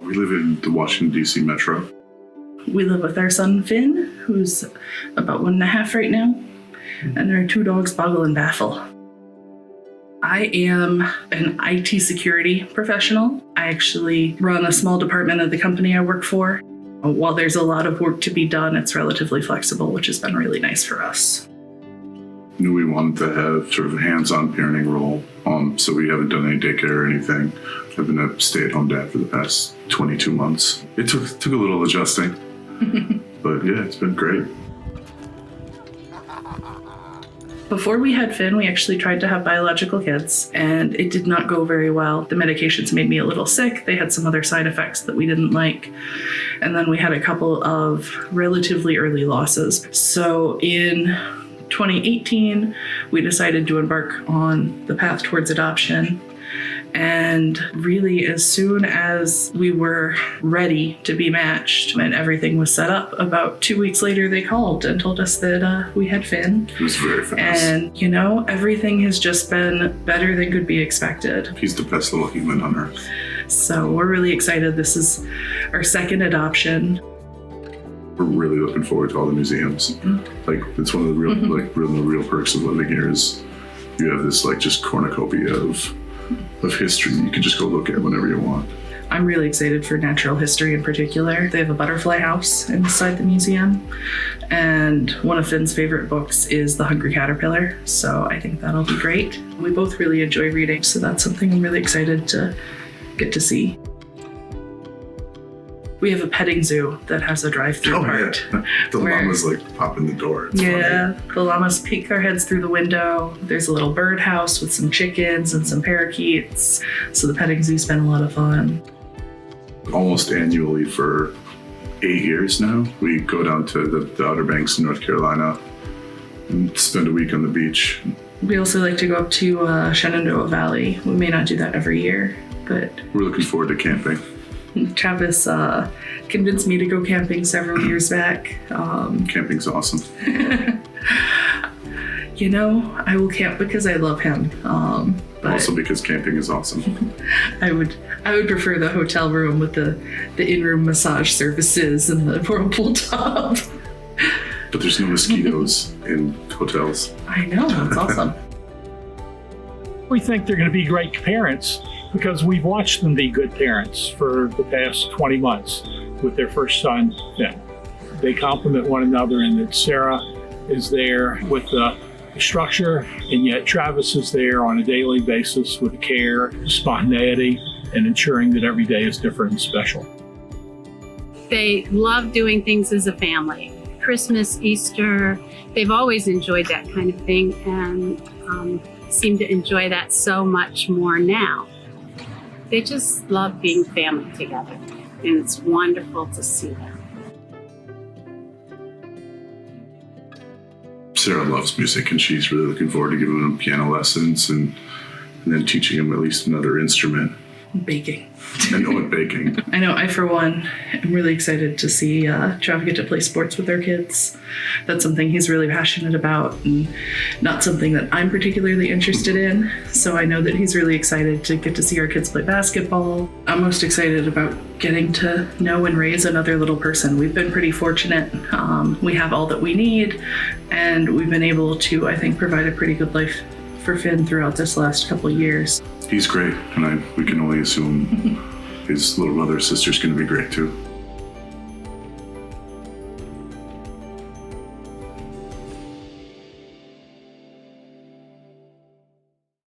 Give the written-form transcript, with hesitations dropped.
We live in the Washington, D.C. metro. We live with our son, Finn, who's about 1.5 right now, and our 2 dogs, Boggle and Baffle. I am an IT security professional. I actually run a small department of the company I work for. While there's a lot of work to be done, it's relatively flexible, which has been really nice for us. Knew we wanted to have sort of a hands-on parenting role, so we haven't done any daycare or anything. I've been a stay-at-home dad for the past 22 months. It took a little adjusting, but yeah, it's been great. Before we had Finn, we actually tried to have biological kids, and it did not go very well. The medications made me a little sick. They had some other side effects that we didn't like. And then we had a couple of relatively early losses. So in 2018, we decided to embark on the path towards adoption. And really, as soon as we were ready to be matched and everything was set up, about 2 weeks later, they called and told us that we had Finn. It was very fast. And, everything has just been better than could be expected. He's the best little human on earth. So we're really excited. This is our second adoption. We're really looking forward to all the museums. Mm-hmm. Like, it's one of the real perks of living here is you have this just cornucopia of history you can just go look at whenever you want. I'm really excited for natural history in particular. They have a butterfly house inside the museum, and one of Finn's favorite books is The Hungry Caterpillar, so I think that'll be great. We both really enjoy reading, so that's something I'm really excited to get to see. We have a petting zoo that has a drive-through part. Yeah. The llamas pop in the door. It's funny. The llamas peek their heads through the window. There's a little bird house with some chickens and some parakeets. So the petting zoo's been a lot of fun. Almost annually for 8 years now, we go down to the Outer Banks in North Carolina and spend a week on the beach. We also like to go up to Shenandoah Valley. We may not do that every year, but we're looking forward to camping. Travis convinced me to go camping several years back. Camping's awesome. I will camp because I love him. But also because camping is awesome. I would prefer the hotel room with the in-room massage services and the whirlpool tub. But there's no mosquitoes in hotels. I know, that's awesome. We think they're going to be great parents because we've watched them be good parents for the past 20 months with their first son, Finn. They complement one another in that Sarah is there with the structure, and yet Travis is there on a daily basis with care, spontaneity, and ensuring that every day is different and special. They love doing things as a family. Christmas, Easter, they've always enjoyed that kind of thing and seem to enjoy that so much more now. They just love being family together, and it's wonderful to see them. Sarah loves music, and she's really looking forward to giving him piano lessons and then teaching him at least another instrument. Baking. And baking. I know, I for one am really excited to see Trav get to play sports with their kids. That's something he's really passionate about and not something that I'm particularly interested in. So I know that he's really excited to get to see our kids play basketball. I'm most excited about getting to know and raise another little person. We've been pretty fortunate. We have all that we need, and we've been able to, I think, provide a pretty good life for Finn throughout this last couple of years. He's great, and we can only assume his little brother or sister's going to be great too.